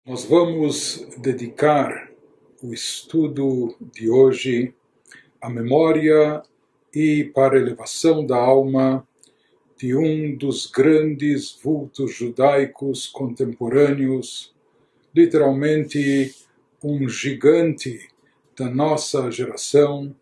Nós vamos dedicar o estudo de hoje à memória e para a elevação da alma de um dos grandes vultos judaicos contemporâneos, literalmente um gigante da nossa geração,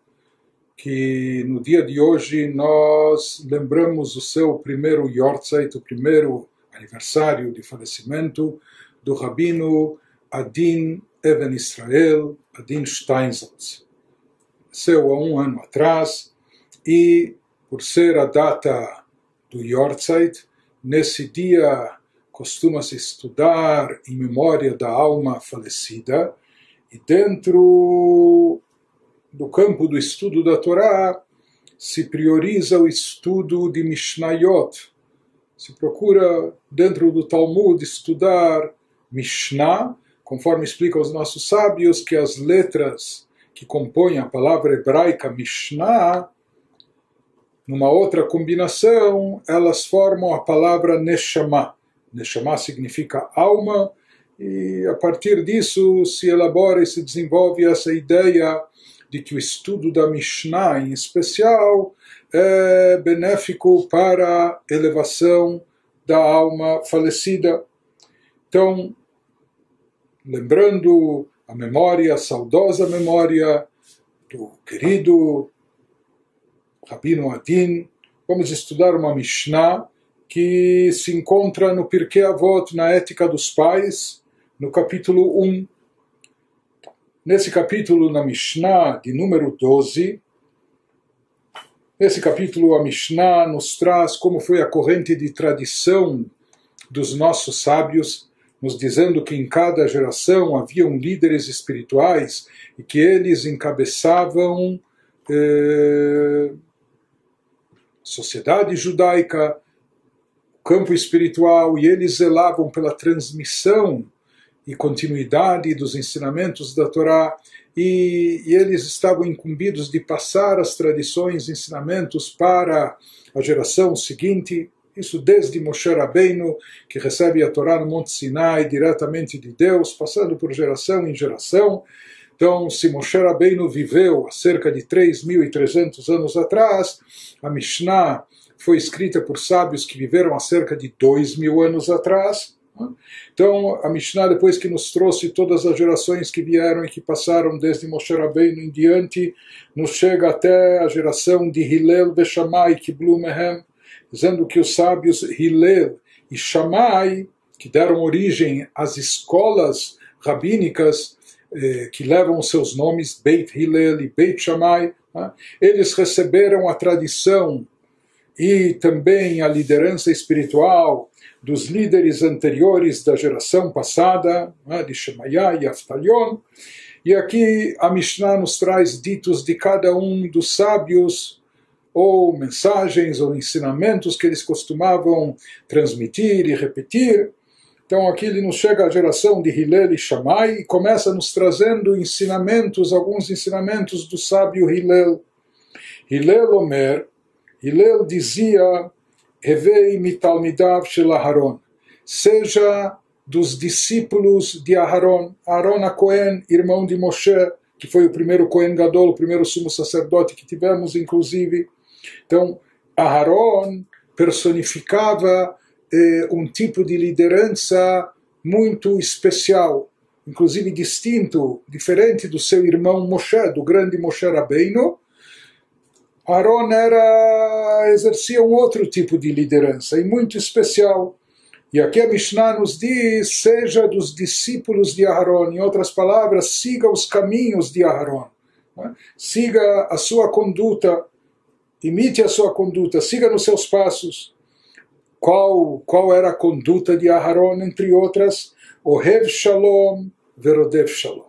que no dia de hoje nós lembramos o seu primeiro Yortzeit, o primeiro aniversário de falecimento, do Rabino Adin Even Israel, Adin Steinsaltz. Nasceu há um ano atrás e, por ser a data do Yortzeit, nesse dia costuma-se estudar em memória da alma falecida, e dentro do campo do estudo da Torá se prioriza o estudo de Mishnayot. Se procura dentro do Talmud estudar Mishnah, conforme explicam os nossos sábios, que as letras que compõem a palavra hebraica Mishnah, numa outra combinação, elas formam a palavra Neshama. Neshama significa alma, e a partir disso se elabora e se desenvolve essa ideia de que o estudo da Mishnah, em especial, é benéfico para a elevação da alma falecida. Então, lembrando a memória, a saudosa memória do querido Rabino Adin, vamos estudar uma Mishnah que se encontra no Pirkei Avot, na Ética dos Pais, no capítulo 1. Nesse capítulo, na Mishnah de número 12, nesse capítulo a Mishnah nos traz como foi a corrente de tradição dos nossos sábios, nos dizendo que em cada geração haviam líderes espirituais e que eles encabeçavam sociedade judaica, campo espiritual, e eles zelavam pela transmissão e continuidade dos ensinamentos da Torá, e eles estavam incumbidos de passar as tradições e ensinamentos para a geração seguinte. Isso desde Moshe Rabbeinu, que recebe a Torá no Monte Sinai diretamente de Deus, passando por geração em geração. Então, se Moshe Rabbeinu viveu há cerca de 3.300 anos atrás, a Mishnah foi escrita por sábios que viveram há cerca de 2.000 anos atrás. Então, a Mishnah, depois que nos trouxe todas as gerações que vieram e que passaram desde Moshe Rabbeinu em diante, nos chega até a geração de Hillel e Shammai, Kiblu Mehem, dizendo que os sábios Hillel e Shammai, que deram origem às escolas rabínicas que levam seus nomes, Beit Hillel e Beit Shammai, eles receberam a tradição e também a liderança espiritual dos líderes anteriores da geração passada, de Shemaiah e Avtalion. E aqui a Mishnah nos traz ditos de cada um dos sábios, ou mensagens, ou ensinamentos que eles costumavam transmitir e repetir. Então aqui ele nos chega à geração de Hillel e Shammai e começa nos trazendo ensinamentos, alguns ensinamentos do sábio Hillel. Hillel dizia, Hevei mitalmidav shel Aharon, seja dos discípulos de Aharon, Aaron a Cohen, irmão de Moshe, que foi o primeiro Cohen Gadol, o primeiro sumo sacerdote que tivemos, inclusive. Então, Aharon personificava um tipo de liderança muito especial, inclusive distinto, diferente do seu irmão Moshe, do grande Moshe Rabbeinu. Aaron exercia um outro tipo de liderança, e muito especial. E aqui a Mishnah nos diz, seja dos discípulos de Aaron, em outras palavras, siga os caminhos de Aaron, siga a sua conduta, imite a sua conduta, siga nos seus passos. Qual era a conduta de Aaron, entre outras? Ohev Shalom, Verodev Shalom.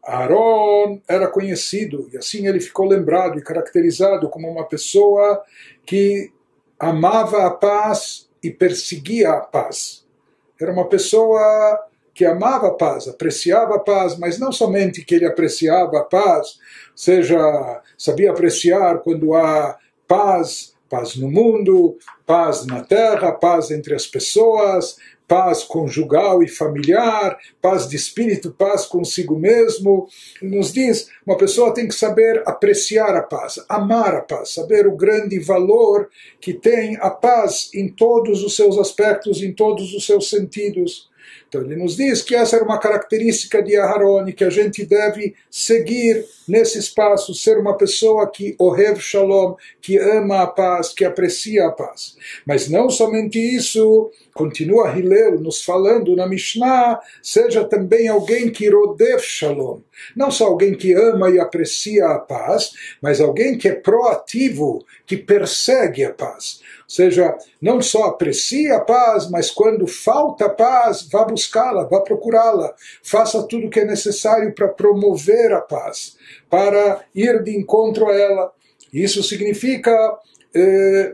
Aaron era conhecido, e assim ele ficou lembrado e caracterizado como uma pessoa que amava a paz e perseguia a paz. Era uma pessoa que amava a paz, apreciava a paz, mas não somente que ele apreciava a paz, ou seja, sabia apreciar quando há paz no mundo, paz na terra, paz entre as pessoas, paz conjugal e familiar, paz de espírito, paz consigo mesmo. Ele nos diz, uma pessoa tem que saber apreciar a paz, amar a paz, saber o grande valor que tem a paz em todos os seus aspectos, em todos os seus sentidos. Então ele nos diz que essa era uma característica de Aharon e que a gente deve seguir nesses passos, ser uma pessoa que ohev shalom, que ama a paz, que aprecia a paz. Mas não somente isso, continua Hillel nos falando na Mishnah, seja também alguém que rodef shalom. Não só alguém que ama e aprecia a paz, mas alguém que é proativo, que persegue a paz. Ou seja, não só aprecia a paz, mas quando falta paz, vá buscá-la, vá procurá-la. Faça tudo o que é necessário para promover a paz, para ir de encontro a ela. Isso significa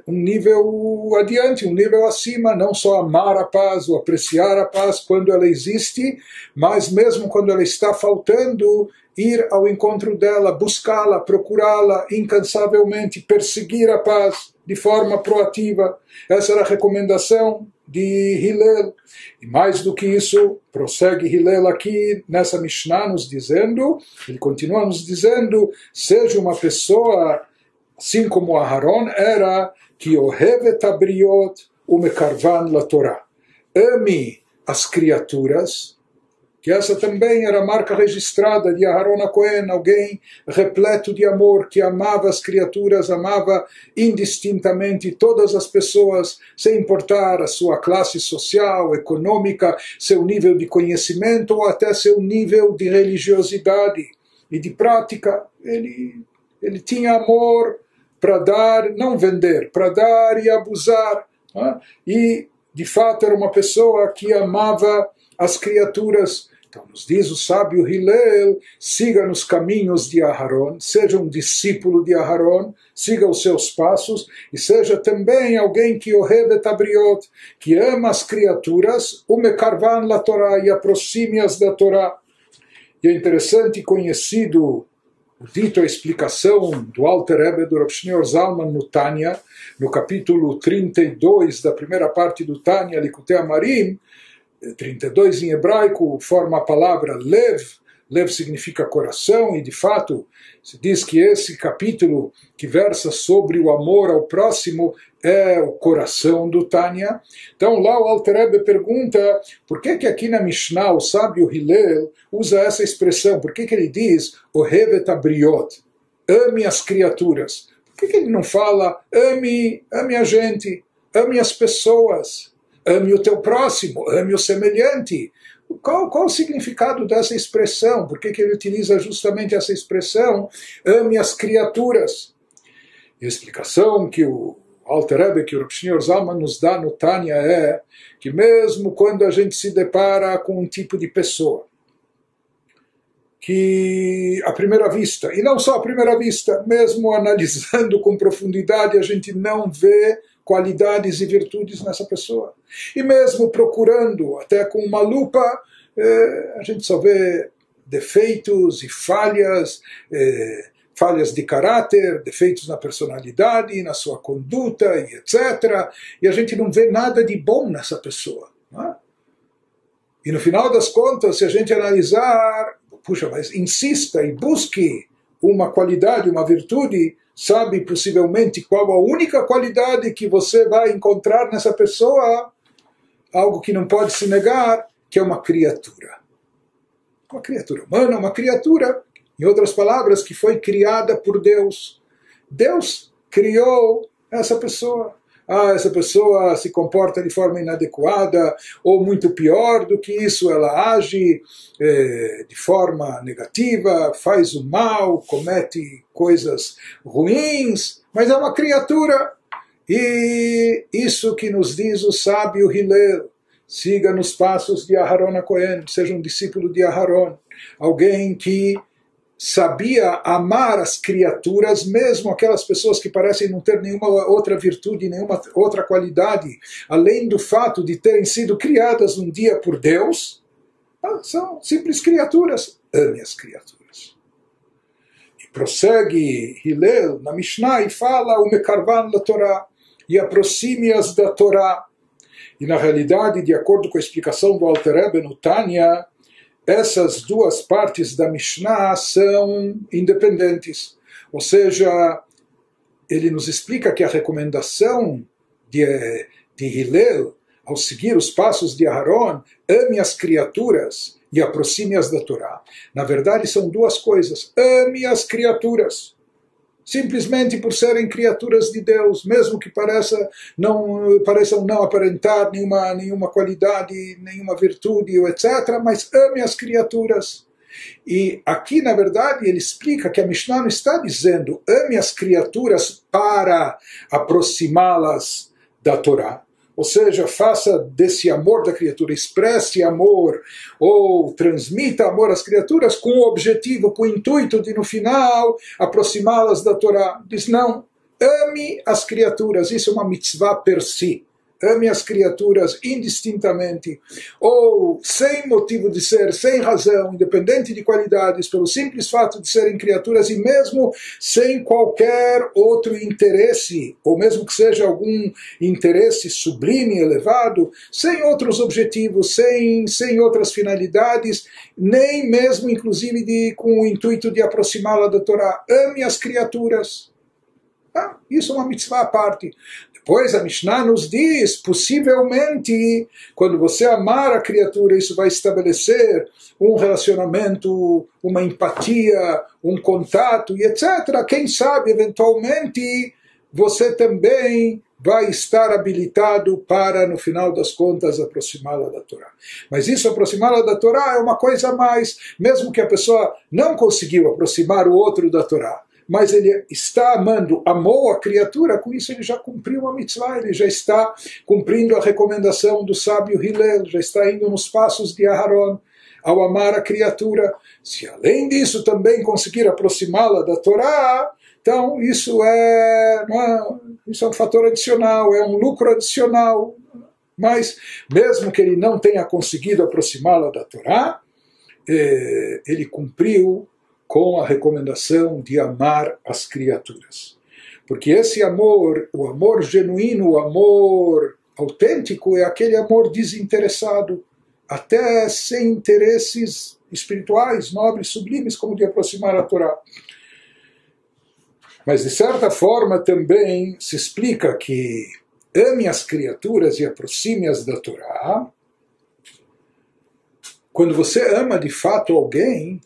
um nível adiante, um nível acima, não só amar a paz ou apreciar a paz quando ela existe, mas mesmo quando ela está faltando, ir ao encontro dela, buscá-la, procurá-la incansavelmente, perseguir a paz de forma proativa. Essa era a recomendação de Hillel. E mais do que isso, prossegue Hillel aqui nessa Mishnah nos dizendo, ele continua nos dizendo, seja uma pessoa, assim como Aharon era, que ohevet abriot umekarvan la Torá. Ame as criaturas, que essa também era a marca registrada de Aharon HaKohen, alguém repleto de amor, que amava as criaturas, amava indistintamente todas as pessoas, sem importar a sua classe social, econômica, seu nível de conhecimento ou até seu nível de religiosidade e de prática. Ele tinha amor para dar, não vender, para dar e abusar. Né? E, de fato, era uma pessoa que amava as criaturas. Então, nos diz o sábio Hillel, siga nos caminhos de Aharon, seja um discípulo de Aharon, siga os seus passos, e seja também alguém que ohevet abriot, que ama as criaturas, umekarvan la Torá, e aproxime-as da Torá. E é interessante e conhecido o dito, a explicação do Alter Rebbe do Rav Shneur Zalman no Tanya, no capítulo 32 da primeira parte do Tanya, Likutei Amarim, 32 em hebraico forma a palavra lev. Lev significa coração, e de fato se diz que esse capítulo que versa sobre o amor ao próximo é o coração do Tanya. Então lá o Alter Rebbe pergunta por que aqui na Mishnah o sábio Hillel usa essa expressão, por que ele diz ohevet abriot, ame as criaturas, por que ele não fala ame a gente, ame as pessoas, ame o teu próximo, ame o semelhante? Qual o significado dessa expressão? Por que ele utiliza justamente essa expressão, ame as criaturas? E a explicação que o Alter Rebbe, que o Rav Shneur Zalman nos dá no Tanya é que mesmo quando a gente se depara com um tipo de pessoa, que à primeira vista, e não só à primeira vista, mesmo analisando com profundidade, a gente não vê qualidades e virtudes nessa pessoa. E mesmo procurando, até com uma lupa, a gente só vê defeitos e falhas, falhas de caráter, defeitos na personalidade, na sua conduta, e etc. E a gente não vê nada de bom nessa pessoa. Não é? E no final das contas, se a gente analisar, puxa, mas insista e busque uma qualidade, uma virtude, sabe possivelmente qual a única qualidade que você vai encontrar nessa pessoa, algo que não pode se negar, que é uma criatura. Uma criatura humana, uma criatura, em outras palavras, que foi criada por Deus. Deus criou essa pessoa. Essa pessoa se comporta de forma inadequada, ou muito pior do que isso, ela age de forma negativa, faz o mal, comete coisas ruins, mas é uma criatura. E isso que nos diz o sábio Hillel, siga nos passos de Aharon HaKohen, seja um discípulo de Aharon, alguém que sabia amar as criaturas, mesmo aquelas pessoas que parecem não ter nenhuma outra virtude, nenhuma outra qualidade, além do fato de terem sido criadas um dia por Deus, são simples criaturas. Ame as criaturas. E prossegue Hillel na Mishnah e fala o mekarvan la Torá, e aproxime-as da Torá. E na realidade, de acordo com a explicação do Alter Rebbe no Tanya, essas duas partes da Mishnah são independentes. Ou seja, ele nos explica que a recomendação de Hillel, ao seguir os passos de Aharon, ame as criaturas e aproxime-as da Torá. Na verdade, são duas coisas. Ame as criaturas, simplesmente por serem criaturas de Deus, mesmo que pareçam não aparentar nenhuma qualidade, nenhuma virtude, etc., mas ame as criaturas. E aqui, na verdade, ele explica que a Mishnah não está dizendo ame as criaturas para aproximá-las da Torá. Ou seja, faça desse amor da criatura, expresse amor ou transmita amor às criaturas com o objetivo, com o intuito de, no final, aproximá-las da Torá. Diz, não, ame as criaturas, isso é uma mitzvah per si. Ame as criaturas indistintamente, ou sem motivo de ser, sem razão, independente de qualidades, pelo simples fato de serem criaturas, e mesmo sem qualquer outro interesse, ou mesmo que seja algum interesse sublime, elevado, sem outros objetivos, sem outras finalidades, nem mesmo, inclusive, com o intuito de aproximá-la da Torá. Ame as criaturas. Isso é uma mitzvah à parte. Depois a Mishnah nos diz, possivelmente, quando você amar a criatura, isso vai estabelecer um relacionamento, uma empatia, um contato e etc. Quem sabe, eventualmente, você também vai estar habilitado para, no final das contas, aproximá-la da Torá. Mas isso, aproximá-la da Torá, é uma coisa a mais. Mesmo que a pessoa não conseguiu aproximar o outro da Torá, mas ele está amou a criatura, com isso ele já cumpriu uma mitzvah, ele já está cumprindo a recomendação do sábio Hillel, já está indo nos passos de Aharon, ao amar a criatura. Se além disso também conseguir aproximá-la da Torá, então isso é um fator adicional, é um lucro adicional. Mas mesmo que ele não tenha conseguido aproximá-la da Torá, ele cumpriu com a recomendação de amar as criaturas. Porque esse amor, o amor genuíno, o amor autêntico, é aquele amor desinteressado, até sem interesses espirituais, nobres, sublimes, como de aproximar a Torá. Mas, de certa forma, também se explica que ame as criaturas e aproxime-as da Torá. Quando você ama de fato alguém,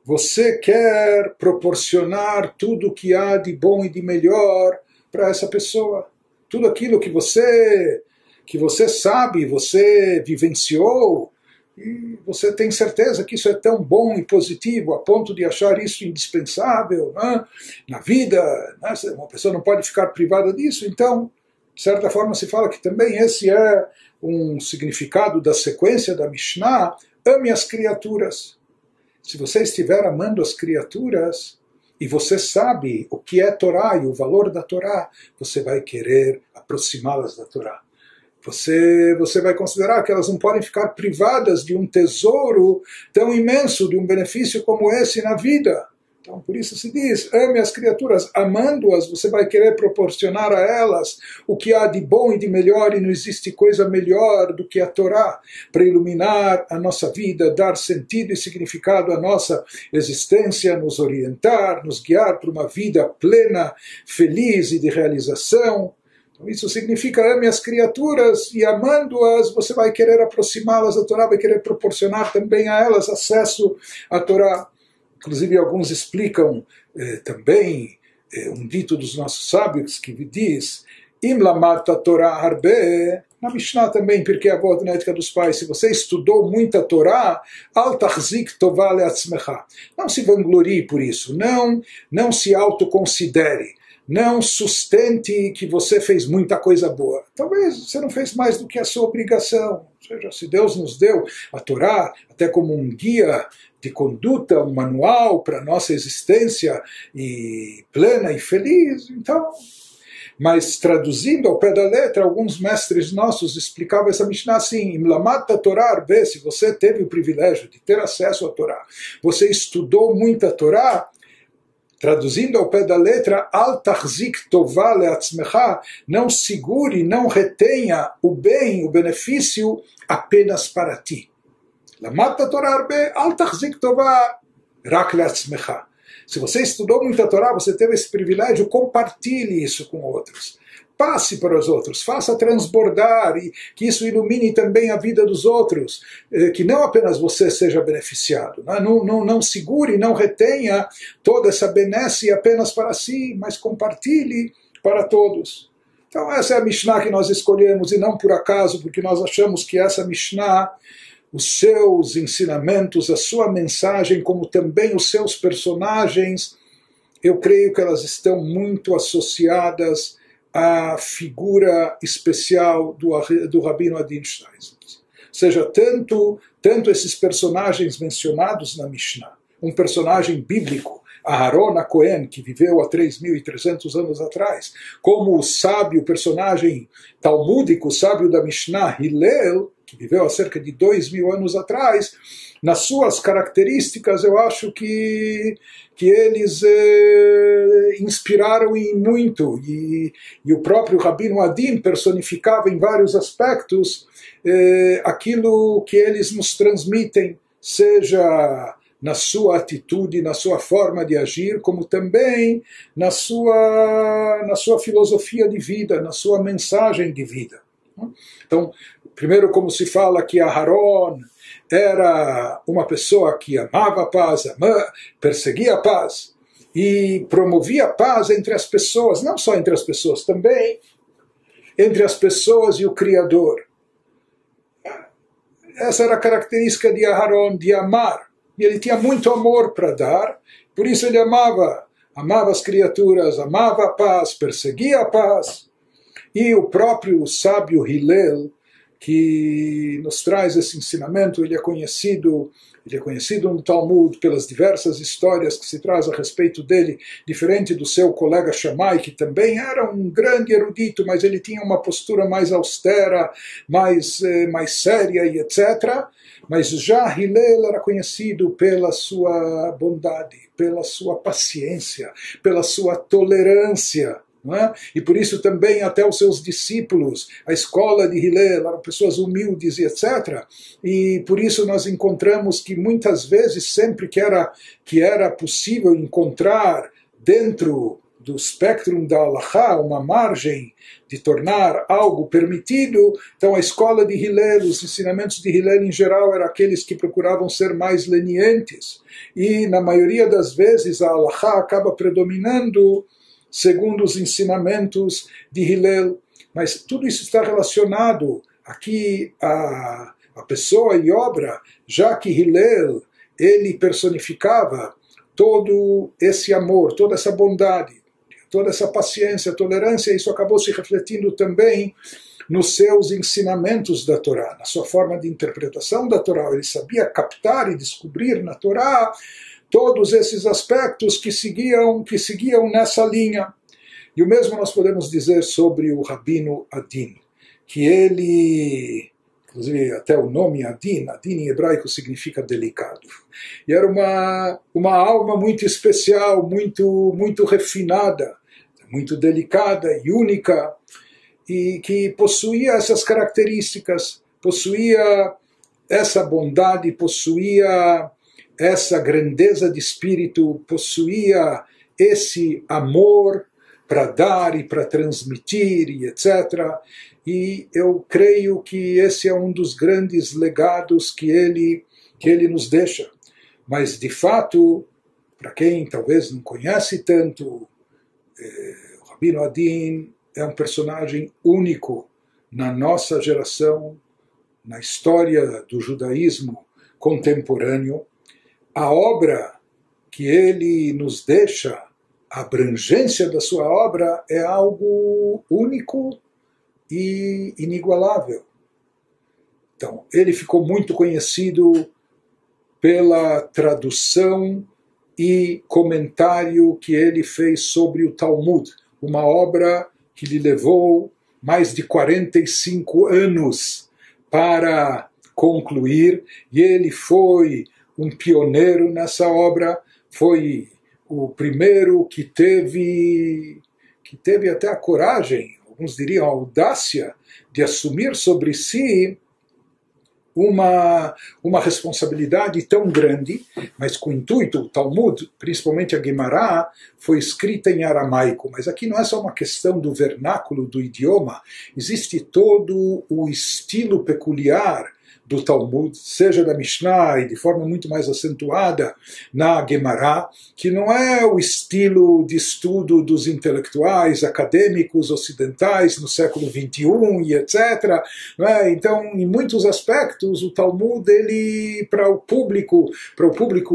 você quer proporcionar tudo o que há de bom e de melhor para essa pessoa. Tudo aquilo que você sabe, você vivenciou, e você tem certeza que isso é tão bom e positivo, a ponto de achar isso indispensável, né? Na vida, né? Uma pessoa não pode ficar privada disso. Então, de certa forma, se fala que também esse é um significado da sequência da Mishnah, ame as criaturas. Se você estiver amando as criaturas e você sabe o que é Torá e o valor da Torá, você vai querer aproximá-las da Torá. Você vai considerar que elas não podem ficar privadas de um tesouro tão imenso, de um benefício como esse na vida. Então, por isso se diz, ame as criaturas, amando-as, você vai querer proporcionar a elas o que há de bom e de melhor, e não existe coisa melhor do que a Torá, para iluminar a nossa vida, dar sentido e significado à nossa existência, nos orientar, nos guiar para uma vida plena, feliz e de realização. Então, isso significa ame as criaturas, e amando-as, você vai querer aproximá-las da Torá, vai querer proporcionar também a elas acesso à Torá. Inclusive, alguns explicam também um dito dos nossos sábios que diz: Im lamata Torah harbe, na Mishnah também, porque a avó na ética dos pais, se você estudou muita Torá, al tachzik tová leatzmecha. Não se vanglorie por isso, não se autoconsidere, não sustente que você fez muita coisa boa. Talvez você não fez mais do que a sua obrigação. Ou seja, se Deus nos deu a Torá até como um guia de conduta, um manual para a nossa existência e plena e feliz, então... Mas traduzindo ao pé da letra, alguns mestres nossos explicavam essa Mishnah assim: Im lamata Torá arbe, se você teve o privilégio de ter acesso à Torá, você estudou muita Torá, traduzindo ao pé da letra, Al tachzik tová leatzmecha, não segure, não retenha o bem, o benefício apenas para ti. Lamata Torah arbe, Al tachzik tová rak leatzmecha. Se você estudou muita Torá, você teve esse privilégio, compartilhe isso com outros. Passe para os outros, faça transbordar e que isso ilumine também a vida dos outros, que não apenas você seja beneficiado. Não segure, não retenha toda essa benesse apenas para si, mas compartilhe para todos. Então essa é a Mishnah que nós escolhemos, e não por acaso, porque nós achamos que essa Mishnah, os seus ensinamentos, a sua mensagem, como também os seus personagens, eu creio que elas estão muito associadas a figura especial do Rabino Adin Steizl. Ou seja, tanto esses personagens mencionados na Mishnah, um personagem bíblico, Aharon HaKohen, que viveu há 3.300 anos atrás, como o sábio, personagem talmúdico, sábio da Mishnah, Hillel, que viveu há cerca de 2.000 anos atrás, nas suas características, eu acho que eles inspiraram em muito, e o próprio Rabino Adin personificava em vários aspectos aquilo que eles nos transmitem, seja na sua atitude, na sua forma de agir, como também na sua filosofia de vida, na sua mensagem de vida. Então, primeiro, como se fala que Aharon era uma pessoa que amava a paz, perseguia a paz e promovia a paz entre as pessoas, não só entre as pessoas, também entre as pessoas e o Criador. Essa era a característica de Aharon, de amar. E ele tinha muito amor para dar, por isso ele amava as criaturas, amava a paz, perseguia a paz. E o próprio sábio Hillel, que nos traz esse ensinamento, ele é conhecido no Talmud pelas diversas histórias que se traz a respeito dele, diferente do seu colega Shammai, que também era um grande erudito, mas ele tinha uma postura mais austera, mais séria e etc. Mas já Hillel era conhecido pela sua bondade, pela sua paciência, pela sua tolerância. E por isso também até os seus discípulos, a escola de Hillel, eram pessoas humildes e etc. E por isso nós encontramos que muitas vezes, sempre que era possível encontrar dentro do espectro da Halachá uma margem de tornar algo permitido, então a escola de Hillel, os ensinamentos de Hillel em geral eram aqueles que procuravam ser mais lenientes. E na maioria das vezes a Halachá acaba predominando segundo os ensinamentos de Hillel, mas tudo isso está relacionado aqui a pessoa e obra, já que Hillel, ele personificava todo esse amor, toda essa bondade, toda essa paciência, tolerância, isso acabou se refletindo também nos seus ensinamentos da Torá, na sua forma de interpretação da Torá. Ele sabia captar e descobrir na Torá todos esses aspectos que seguiam nessa linha. E o mesmo nós podemos dizer sobre o Rabino Adin, que ele, inclusive até o nome Adin em hebraico significa delicado. E era uma alma muito especial, muito refinada, muito delicada e única, e que possuía essas características, possuía essa bondade, possuía essa grandeza de espírito, possuía esse amor para dar e para transmitir e etc. E eu creio que esse é um dos grandes legados que ele nos deixa. Mas, de fato, para quem talvez não conhece tanto, o Rabino Adin é um personagem único na nossa geração, na história do judaísmo contemporâneo. A obra que ele nos deixa, a abrangência da sua obra é algo único e inigualável. Então, ele ficou muito conhecido pela tradução e comentário que ele fez sobre o Talmud, uma obra que lhe levou mais de 45 anos para concluir, e ele foi um pioneiro nessa obra, foi o primeiro que teve até a coragem, alguns diriam a audácia, de assumir sobre si uma responsabilidade tão grande, mas com o intuito, o Talmud, principalmente a Gemara, foi escrita em aramaico. Mas aqui não é só uma questão do vernáculo, do idioma, existe todo o estilo peculiar do Talmud, seja da Mishnah e de forma muito mais acentuada na Gemara, que não é o estilo de estudo dos intelectuais, acadêmicos ocidentais no século XXI e etc. Não é? Então, em muitos aspectos, o Talmud, ele, para o público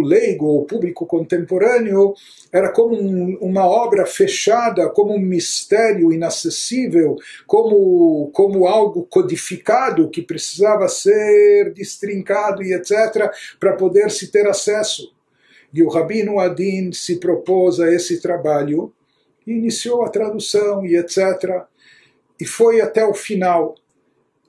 leigo, ou público contemporâneo, era como uma obra fechada, como um mistério inacessível, como algo codificado que precisava ser destrincado e etc., para poder se ter acesso. E o Rabino Adin se propôs a esse trabalho, e iniciou a tradução e etc., e foi até o final,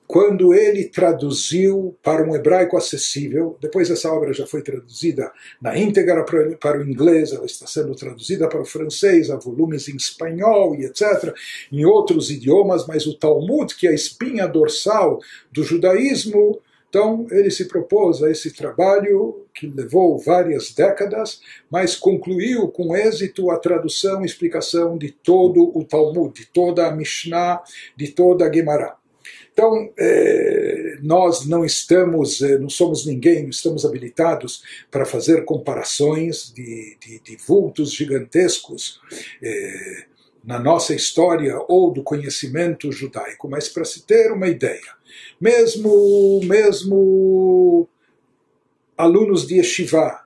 quando ele traduziu para um hebraico acessível. Depois essa obra já foi traduzida na íntegra para o inglês, ela está sendo traduzida para o francês, há volumes em espanhol e etc., em outros idiomas, mas o Talmud, que é a espinha dorsal do judaísmo, então ele se propôs a esse trabalho, que levou várias décadas, mas concluiu com êxito a tradução e explicação de todo o Talmud, de toda a Mishnah, de toda a Gemara. Então, nós não somos ninguém, não estamos habilitados para fazer comparações de vultos gigantescos na nossa história ou do conhecimento judaico, mas para se ter uma ideia, mesmo alunos de yeshiva,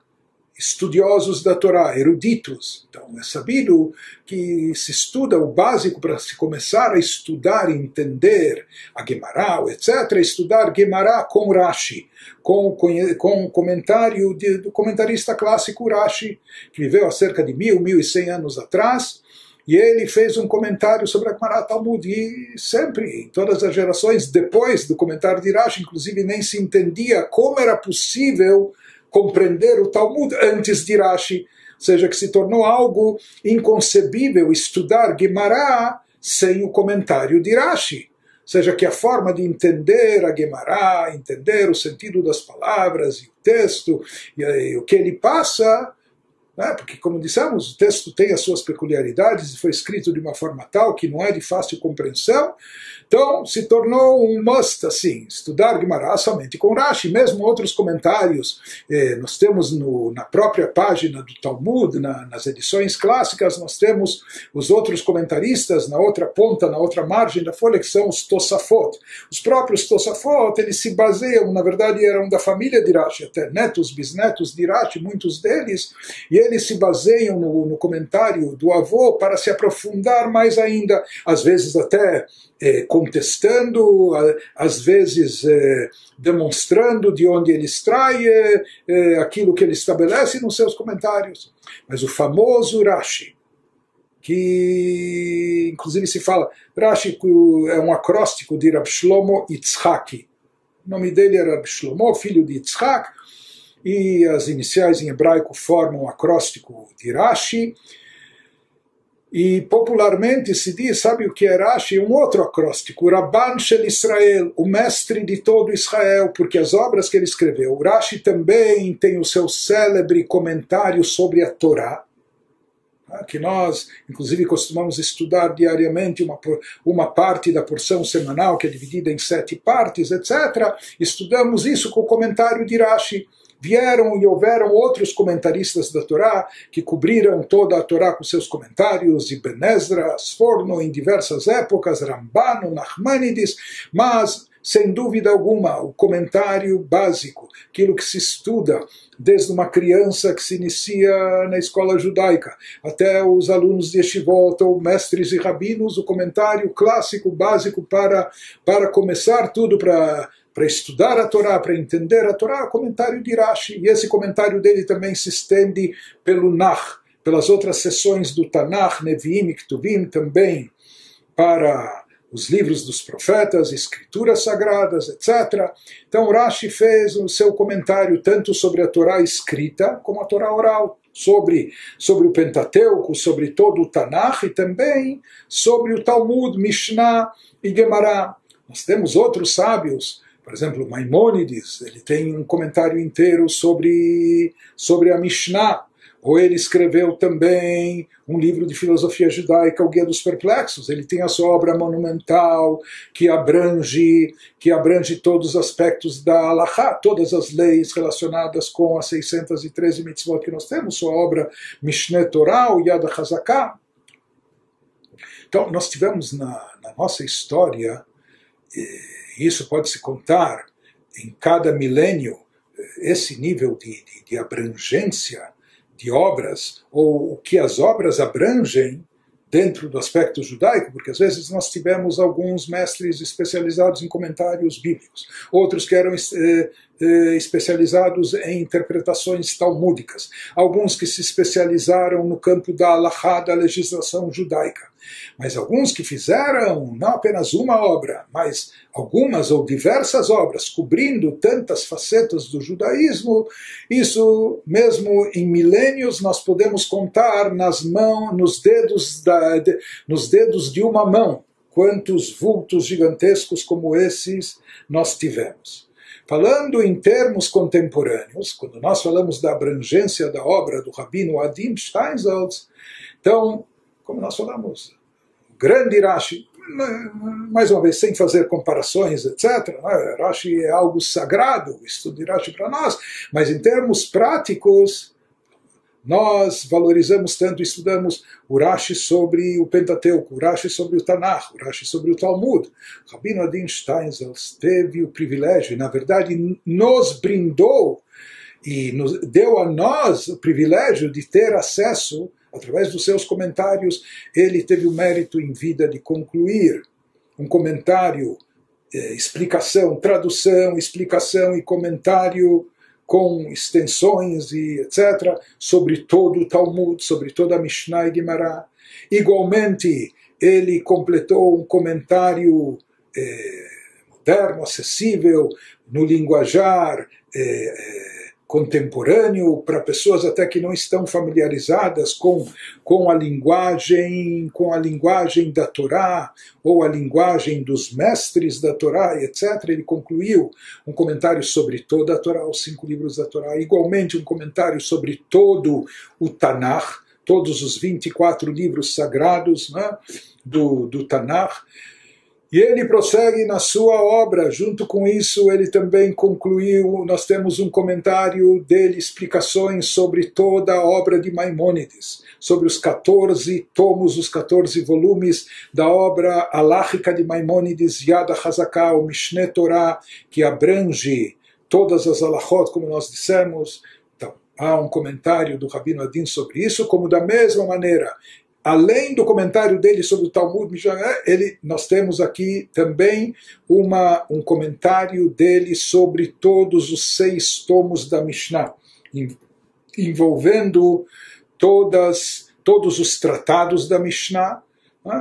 estudiosos da Torá, eruditos. Então é sabido que se estuda o básico para se começar a estudar e entender a Gemara, etc., estudar Gemara com Rashi, com o comentário do comentarista clássico Rashi, que viveu há cerca de 1100 anos atrás, e ele fez um comentário sobre a Gemara Talmud, e sempre, em todas as gerações, depois do comentário de Rashi, inclusive nem se entendia como era possível compreender o Talmud antes de Rashi, ou seja, que se tornou algo inconcebível estudar Gemara sem o comentário de Rashi. Ou seja, que a forma de entender a Gemara, entender o sentido das palavras e o texto, e o que ele passa, porque, como dissemos, o texto tem as suas peculiaridades e foi escrito de uma forma tal que não é de fácil compreensão. Então, se tornou um must, assim, estudar Gemara somente com Rashi. Mesmo outros comentários, nós temos na própria página do Talmud, nas edições clássicas, nós temos os outros comentaristas na outra ponta, na outra margem da folha, que são os Tosafot. Os próprios Tosafot, eles se baseiam, na verdade, eram da família de Rashi, até netos, bisnetos de Rashi, muitos deles, e eles se baseiam no comentário do avô para se aprofundar mais ainda, às vezes até contestando, às vezes demonstrando de onde ele extrai aquilo que ele estabelece nos seus comentários. Mas o famoso Rashi, que inclusive se fala, Rashi é um acróstico de Rab Shlomo Yitzhaki. O nome dele era Rab Shlomo, filho de Yitzhak, e as iniciais em hebraico formam o acróstico de Rashi. E popularmente se diz, sabe o que é Rashi? Um outro acróstico, Rabban Shel Israel, o mestre de todo Israel, porque as obras que ele escreveu. O Rashi também tem o seu célebre comentário sobre a Torá, que nós, inclusive, costumamos estudar diariamente uma parte da porção semanal, que é dividida em 7 partes, etc. Estudamos isso com o comentário de Rashi. Vieram e houveram outros comentaristas da Torá que cobriram toda a Torá com seus comentários, Ibn Ezra, Sforno, em diversas épocas, Rambano, Nachmanides, mas, sem dúvida alguma, o comentário básico, aquilo que se estuda desde uma criança que se inicia na escola judaica, até os alunos de yeshivot ou mestres e rabinos, o comentário clássico, básico para começar tudo, para estudar a Torá, para entender a Torá, o comentário de Rashi. E esse comentário dele também se estende pelo Nach, pelas outras seções do Tanakh, Neviim e Ketuvim, também para os livros dos profetas, escrituras sagradas, etc. Então Rashi fez o seu comentário tanto sobre a Torá escrita como a Torá oral. sobre o Pentateuco, sobre todo o Tanakh e também sobre o Talmud, Mishnah e Gemara. Nós temos outros sábios, por exemplo, Maimônides, ele tem um comentário inteiro sobre a Mishnah. Ou ele escreveu também um livro de filosofia judaica, o Guia dos Perplexos. Ele tem a sua obra monumental, que abrange todos os aspectos da Halachá, todas as leis relacionadas com as 613 mitzvot que nós temos, sua obra Mishneh Torah, o Yad HaChazaká. Então, nós tivemos na nossa história, e isso pode se contar em cada milênio, esse nível de abrangência de obras, ou o que as obras abrangem dentro do aspecto judaico, porque às vezes nós tivemos alguns mestres especializados em comentários bíblicos, outros que eram especializados em interpretações talmúdicas, alguns que se especializaram no campo da halachá, da legislação judaica, mas alguns que fizeram não apenas uma obra, mas algumas ou diversas obras, cobrindo tantas facetas do judaísmo, isso mesmo em milênios nós podemos contar nos dedos de uma mão, quantos vultos gigantescos como esses nós tivemos. Falando em termos contemporâneos, quando nós falamos da abrangência da obra do Rabino Adin Steinsaltz, então, como nós falamos, o grande Rashi, mais uma vez, sem fazer comparações, etc., Rashi é algo sagrado, o estudo de Rashi para nós, mas em termos práticos, nós valorizamos tanto, estudamos o Rashi sobre o Pentateuco, o Rashi sobre o Tanakh, o Rashi sobre o Talmud. Rabino Adin Steinsaltz teve o privilégio, e na verdade nos brindou e deu a nós o privilégio de ter acesso, através dos seus comentários, ele teve o mérito em vida de concluir um comentário, tradução, explicação e comentário com extensões e etc., sobre todo o Talmud, sobre toda a Mishnah e Gemara. Igualmente, ele completou um comentário moderno, acessível, no linguajar contemporâneo, para pessoas até que não estão familiarizadas com a linguagem da Torá, ou a linguagem dos mestres da Torá, etc. Ele concluiu um comentário sobre toda a Torá, os 5 livros da Torá, igualmente um comentário sobre todo o Tanakh, todos os 24 livros sagrados, né, do Tanakh. E ele prossegue na sua obra, junto com isso ele também concluiu, nós temos um comentário dele, explicações sobre toda a obra de Maimônides, sobre os 14 tomos, os 14 volumes da obra halakhica de Maimônides, Yad HaChazaká, o Mishneh Torah, que abrange todas as halachot, como nós dissemos. Então, há um comentário do Rabino Adin sobre isso, como da mesma maneira, além do comentário dele sobre o Talmud, nós temos aqui também um comentário dele sobre todos os 6 tomos da Mishnah, envolvendo todos os tratados da Mishnah.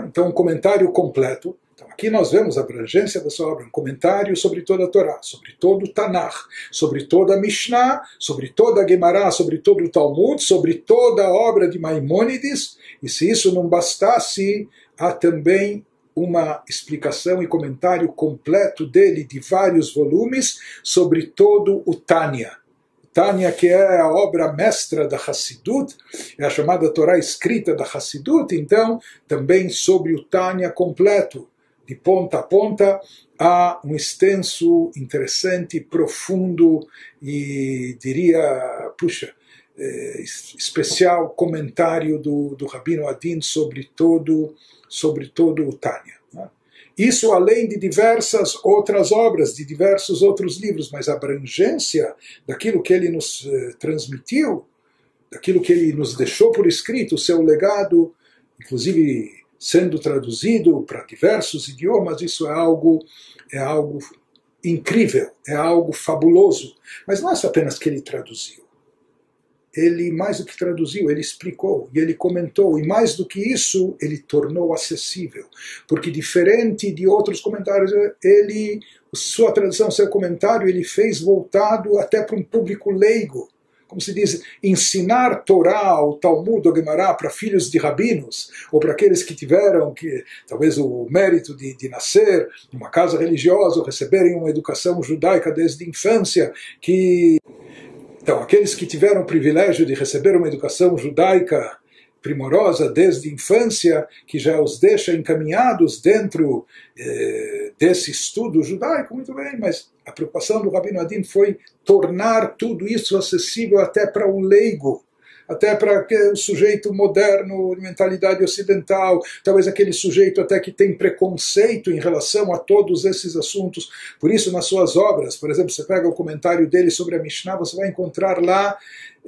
Então, um comentário completo. Então, aqui nós vemos a abrangência da sua obra, um comentário sobre toda a Torá, sobre todo o Tanakh, sobre toda a Mishnah, sobre toda a Gemara, sobre todo o Talmud, sobre toda a obra de Maimônides. E se isso não bastasse, há também uma explicação e comentário completo dele, de vários volumes, sobre todo o Tânia. Tânia, que é a obra mestra da Hassidut, é a chamada Torá escrita da Hassidut, então também sobre o Tânia completo, de ponta a ponta, há um extenso, interessante, profundo e diria, especial comentário do Rabino Adin sobre todo o Tânia. Né? Isso além de diversas outras obras, de diversos outros livros, mas a abrangência daquilo que ele nos transmitiu, daquilo que ele nos deixou por escrito, o seu legado, inclusive sendo traduzido para diversos idiomas, isso é algo incrível, é algo fabuloso. Mas não é apenas que ele traduziu. Ele, mais do que traduziu, ele explicou e ele comentou, e mais do que isso, ele tornou acessível. Porque diferente de outros comentários, sua tradução, seu comentário, ele fez voltado até para um público leigo, como se diz, ensinar Torá, o Talmud, o Gemara para filhos de rabinos, ou para aqueles que tiveram talvez o mérito de nascer numa casa religiosa, ou receberem uma educação judaica desde a infância, então, aqueles que tiveram o privilégio de receber uma educação judaica primorosa desde a infância, que já os deixa encaminhados dentro desse estudo judaico, muito bem, mas a preocupação do Rabino Adin foi tornar tudo isso acessível até para o leigo, até para o sujeito moderno, de mentalidade ocidental, talvez aquele sujeito até que tem preconceito em relação a todos esses assuntos. Por isso, nas suas obras, por exemplo, você pega o comentário dele sobre a Mishnah, você vai encontrar lá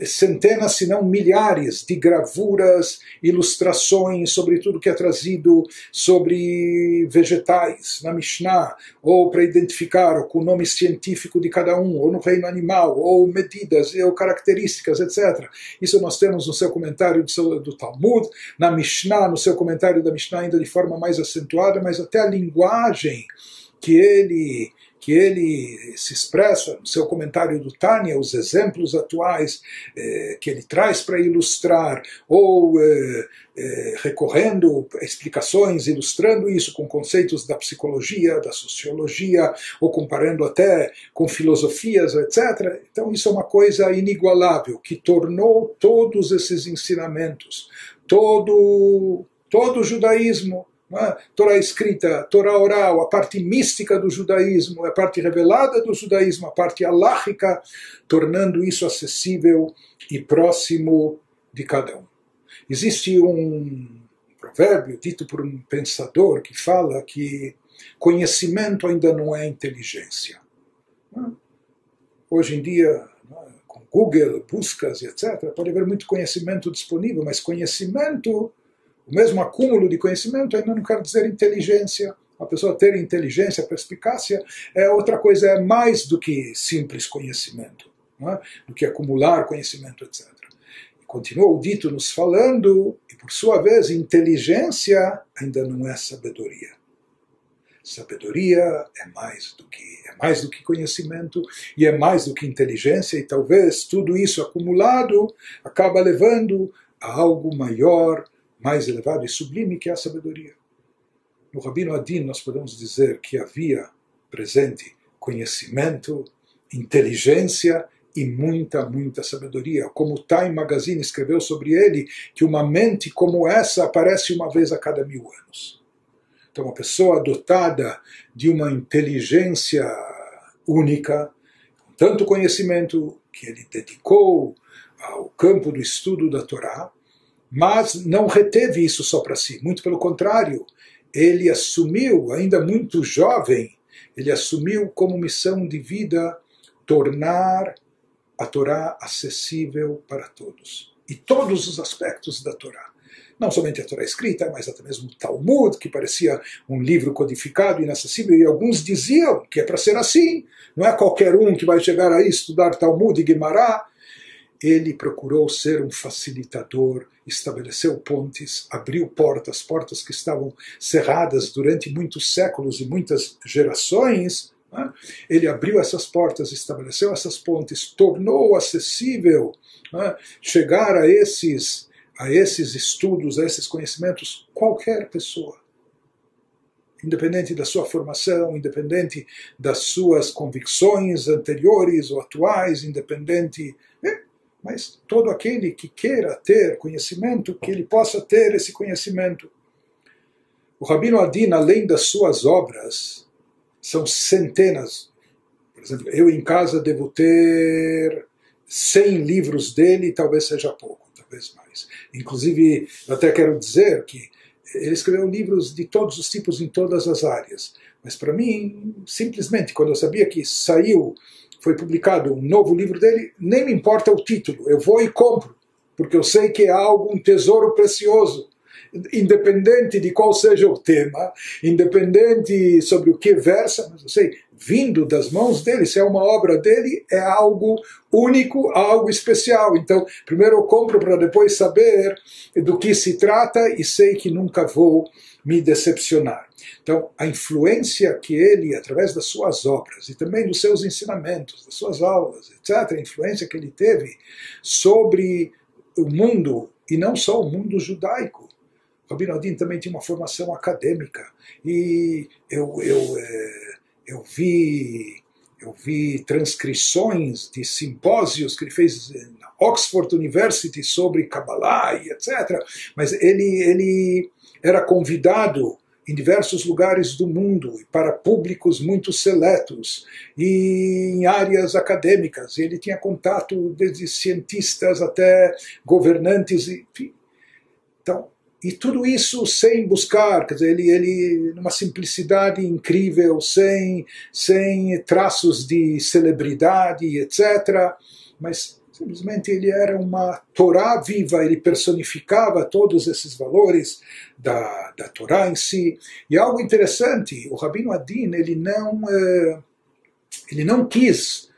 centenas, se não milhares, de gravuras, ilustrações sobre tudo que é trazido sobre vegetais na Mishnah, ou para identificar com o nome científico de cada um, ou no reino animal, ou medidas, ou características, etc. Isso nós temos no seu comentário do Talmud, na Mishnah, no seu comentário da Mishnah ainda de forma mais acentuada, mas até a linguagem que ele se expressa no seu comentário do Tânia, os exemplos atuais que ele traz para ilustrar, ou recorrendo a explicações, ilustrando isso com conceitos da psicologia, da sociologia, ou comparando até com filosofias, etc. Então isso é uma coisa inigualável, que tornou todos esses ensinamentos, todo o judaísmo, Torá escrita, Torá oral, a parte mística do judaísmo, a parte revelada do judaísmo, a parte aláhica, tornando isso acessível e próximo de cada um. Existe um provérbio dito por um pensador que fala que conhecimento ainda não é inteligência. Hoje em dia, com Google, buscas, etc., pode haver muito conhecimento disponível, mas conhecimento, o mesmo acúmulo de conhecimento, ainda não quer dizer inteligência. A pessoa ter inteligência, perspicácia, é outra coisa, é mais do que simples conhecimento, do que acumular conhecimento, etc. E continua o dito nos falando, e por sua vez, inteligência ainda não é sabedoria. Sabedoria é mais do que conhecimento, e é mais do que inteligência, e talvez tudo isso acumulado acaba levando a algo maior, mais elevado e sublime, que é a sabedoria. No Rabino Adin nós podemos dizer que havia presente conhecimento, inteligência e muita sabedoria. Como o Time Magazine escreveu sobre ele, que uma mente como essa aparece uma vez a cada 1000 anos. Então uma pessoa dotada de uma inteligência única, com tanto conhecimento que ele dedicou ao campo do estudo da Torá, mas não reteve isso só para si, muito pelo contrário, ele assumiu, ainda muito jovem, ele assumiu como missão de vida tornar a Torá acessível para todos. E todos os aspectos da Torá. Não somente a Torá escrita, mas até mesmo o Talmud, que parecia um livro codificado, inacessível, e alguns diziam que é para ser assim, não é qualquer um que vai chegar a estudar Talmud e Gemara. Ele procurou ser um facilitador, estabeleceu pontes, abriu portas que estavam cerradas durante muitos séculos e muitas gerações. Ele abriu essas portas, estabeleceu essas pontes, tornou acessível chegar a esses estudos, a esses conhecimentos, qualquer pessoa. Independente da sua formação, independente das suas convicções anteriores ou atuais, independente... Mas todo aquele que queira ter conhecimento, que ele possa ter esse conhecimento. O Rabino Adin, além das suas obras, são centenas. Por exemplo, eu em casa devo ter 100 livros dele, talvez seja pouco, talvez mais. Inclusive, eu até quero dizer que ele escreveu livros de todos os tipos, em todas as áreas. Mas para mim, simplesmente, quando eu sabia que foi publicado um novo livro dele, nem me importa o título, eu vou e compro, porque eu sei que é algo, um tesouro precioso, independente de qual seja o tema, independente sobre o que versa, mas eu sei, vindo das mãos dele, se é uma obra dele, é algo único, algo especial. Então, primeiro eu compro para depois saber do que se trata, e sei que nunca vou me decepcionar. Então, a influência que ele, através das suas obras e também dos seus ensinamentos, das suas aulas, etc., a influência que ele teve sobre o mundo, e não só o mundo judaico. Rabbeinu Adin também tinha uma formação acadêmica, e eu vi transcrições de simpósios que ele fez na Oxford University sobre Kabbalah e etc. Mas ele era convidado em diversos lugares do mundo, para públicos muito seletos, e em áreas acadêmicas. Ele tinha contato desde cientistas até governantes, enfim. Então, e tudo isso sem buscar, quer dizer, ele numa simplicidade incrível, sem traços de celebridade, etc. Mas simplesmente ele era uma Torá viva, ele personificava todos esses valores da Torá em si. E algo interessante, o Rabbeinu Adin, ele não quis.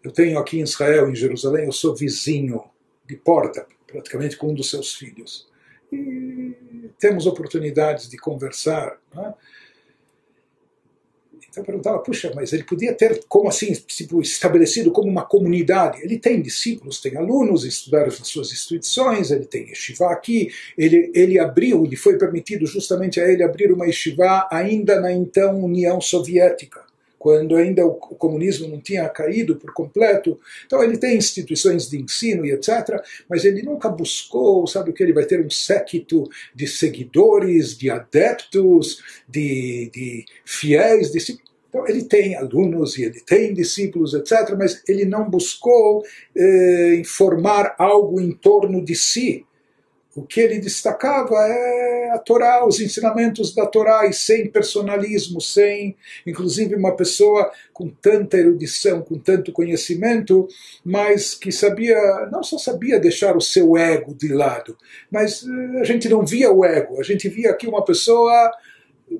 Eu tenho aqui em Israel, em Jerusalém, eu sou vizinho de porta, praticamente com um dos seus filhos. E temos oportunidades de conversar, né? Então eu perguntava, puxa, mas ele podia ter, como assim, tipo, estabelecido como uma comunidade. Ele tem discípulos, tem alunos, estudaram nas suas instituições, ele tem yeshiva aqui, ele foi permitido justamente a ele abrir uma yeshiva ainda na então União Soviética, quando ainda o comunismo não tinha caído por completo. Então ele tem instituições de ensino e etc., mas ele nunca buscou, sabe o que? Ele vai ter um séquito de seguidores, de adeptos, de fiéis discípulos. Então ele tem alunos e ele tem discípulos, etc., mas ele não buscou formar algo em torno de si. O que ele destacava é a Torá, os ensinamentos da Torá, e sem personalismo, sem, inclusive, uma pessoa com tanta erudição, com tanto conhecimento, mas que não só sabia deixar o seu ego de lado, mas a gente não via o ego, a gente via aqui uma pessoa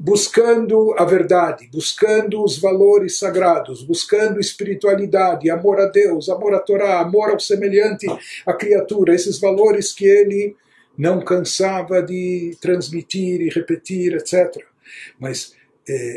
buscando a verdade, buscando os valores sagrados, buscando espiritualidade, amor a Deus, amor à Torá, amor ao semelhante, à criatura, esses valores que ele não cansava de transmitir e repetir, etc. Mas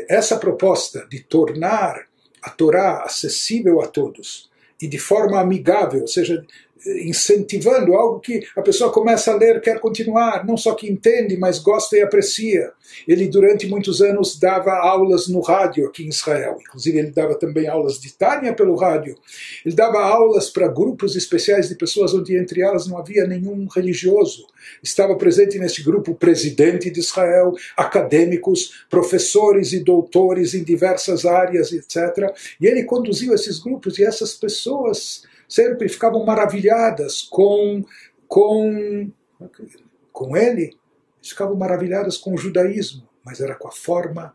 essa proposta de tornar a Torá acessível a todos e de forma amigável, ou seja, incentivando algo que a pessoa começa a ler, quer continuar, não só que entende, mas gosta e aprecia. Ele durante muitos anos dava aulas no rádio aqui em Israel, inclusive ele dava também aulas de Tânia pelo rádio. Ele dava aulas para grupos especiais de pessoas onde entre elas não havia nenhum religioso. Estava presente neste grupo o presidente de Israel, acadêmicos, professores e doutores em diversas áreas, etc. E ele conduziu esses grupos, e essas pessoas sempre ficavam maravilhadas com ele, ficavam maravilhadas com o judaísmo, mas era com a forma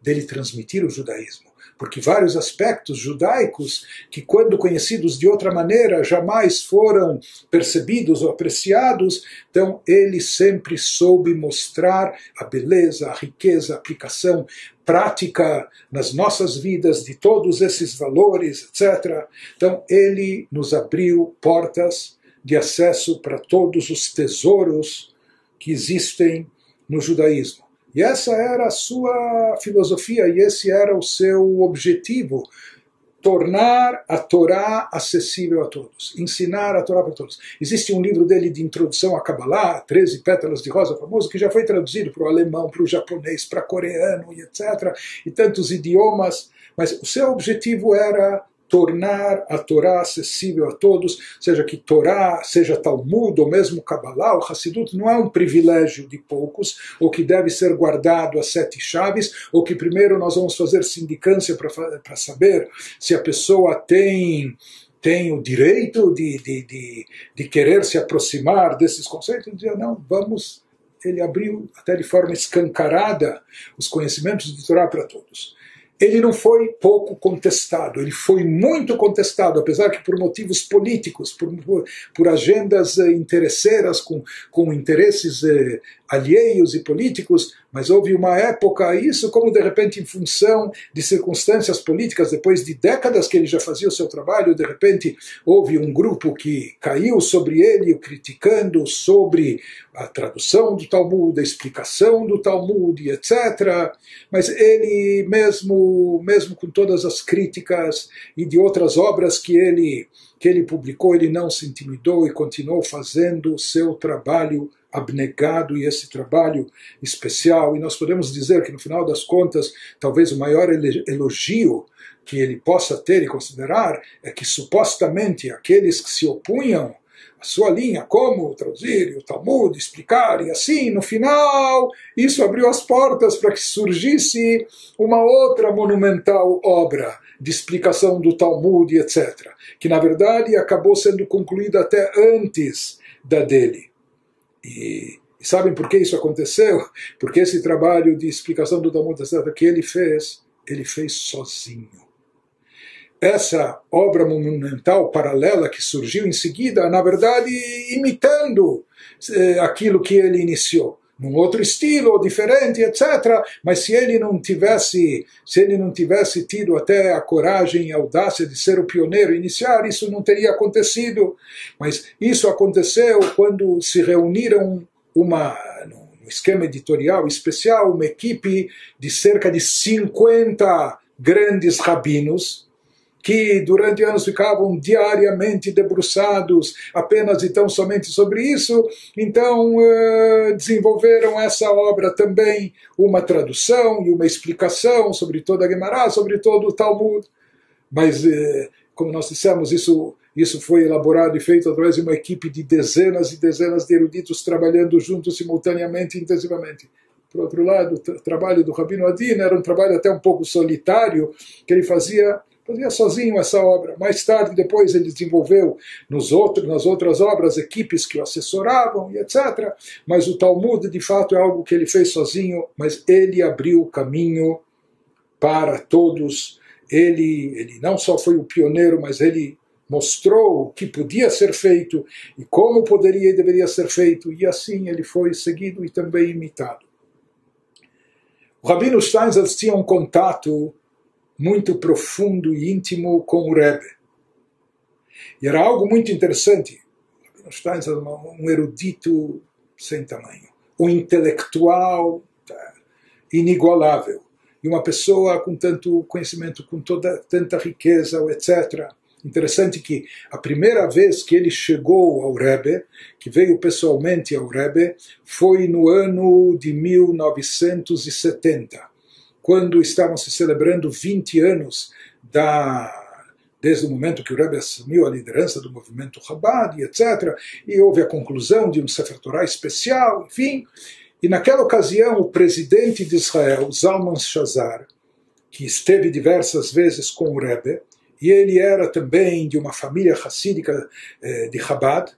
dele transmitir o judaísmo. Porque vários aspectos judaicos, que quando conhecidos de outra maneira, jamais foram percebidos ou apreciados, então ele sempre soube mostrar a beleza, a riqueza, a aplicação prática nas nossas vidas de todos esses valores, etc. Então ele nos abriu portas de acesso para todos os tesouros que existem no judaísmo. E essa era a sua filosofia, e esse era o seu objetivo: tornar a Torá acessível a todos, ensinar a Torá para todos. Existe um livro dele de introdução a Kabbalah, 13 Pétalas de Rosa, famoso, que já foi traduzido para o alemão, para o japonês, para o coreano, e etc., e tantos idiomas, mas o seu objetivo era tornar a Torá acessível a todos, seja que Torá, seja Talmud, ou mesmo Kabbalah, o Hassidut, não é um privilégio de poucos, ou que deve ser guardado a 7 chaves, ou que primeiro nós vamos fazer sindicância para saber se a pessoa tem o direito de querer se aproximar desses conceitos. Ele dizia, não, vamos. Ele abriu até de forma escancarada os conhecimentos de Torá para todos. Ele não foi pouco contestado, ele foi muito contestado, apesar que por motivos políticos, por agendas interesseiras, com interesses alheios e políticos, mas houve uma época, isso como de repente em função de circunstâncias políticas, depois de décadas que ele já fazia o seu trabalho, de repente houve um grupo que caiu sobre ele, criticando sobre a tradução do Talmud, a explicação do Talmud, etc. Mas ele, mesmo com todas as críticas e de outras obras que ele publicou, ele não se intimidou e continuou fazendo o seu trabalho abnegado, e esse trabalho especial. E nós podemos dizer que, no final das contas, talvez o maior elogio que ele possa ter e considerar é que, supostamente, aqueles que se opunham à sua linha, como traduzir o Talmud, explicar, e assim, no final, isso abriu as portas para que surgisse uma outra monumental obra de explicação do Talmud, etc., que, na verdade, acabou sendo concluída até antes da dele. E sabem por que isso aconteceu? Porque esse trabalho de explicação do Talmud, etc., que ele fez sozinho. Essa obra monumental paralela que surgiu em seguida, na verdade, imitando aquilo que ele iniciou, num outro estilo, diferente, etc. Mas se ele não tivesse tido até a coragem e a audácia de ser o pioneiro iniciar, isso não teria acontecido. Mas isso aconteceu quando se reuniram no esquema editorial especial, uma equipe de cerca de 50 grandes rabinos, que durante anos ficavam diariamente debruçados apenas e tão somente sobre isso. Então desenvolveram essa obra também, uma tradução e uma explicação sobre toda a Guemará, sobre todo o Talmud. Mas, como nós dissemos, isso foi elaborado e feito através de uma equipe de dezenas e dezenas de eruditos trabalhando juntos simultaneamente e intensivamente. Por outro lado, o trabalho do Rabino Adin era um trabalho até um pouco solitário, que ele fazia sozinho essa obra. Mais tarde, depois, ele desenvolveu nas outras obras equipes que o assessoravam, e etc. Mas o Talmud, de fato, é algo que ele fez sozinho, mas ele abriu o caminho para todos. Ele não só foi o pioneiro, mas ele mostrou o que podia ser feito e como poderia e deveria ser feito, e assim ele foi seguido e também imitado. O Rabino Steinsaltz tinha um contato muito profundo e íntimo com o Rebbe. E era algo muito interessante. Stein era um erudito sem tamanho, um intelectual inigualável, e uma pessoa com tanto conhecimento, com tanta riqueza, etc. Interessante que a primeira vez que ele chegou ao Rebbe, que veio pessoalmente ao Rebbe, foi no ano de 1970. Quando estavam se celebrando 20 anos desde o momento que o Rebbe assumiu a liderança do movimento Chabad, etc., e houve a conclusão de um Sefer Torah especial, enfim. E naquela ocasião, o presidente de Israel, Zalman Shazar, que esteve diversas vezes com o Rebbe, e ele era também de uma família hassídica de Chabad,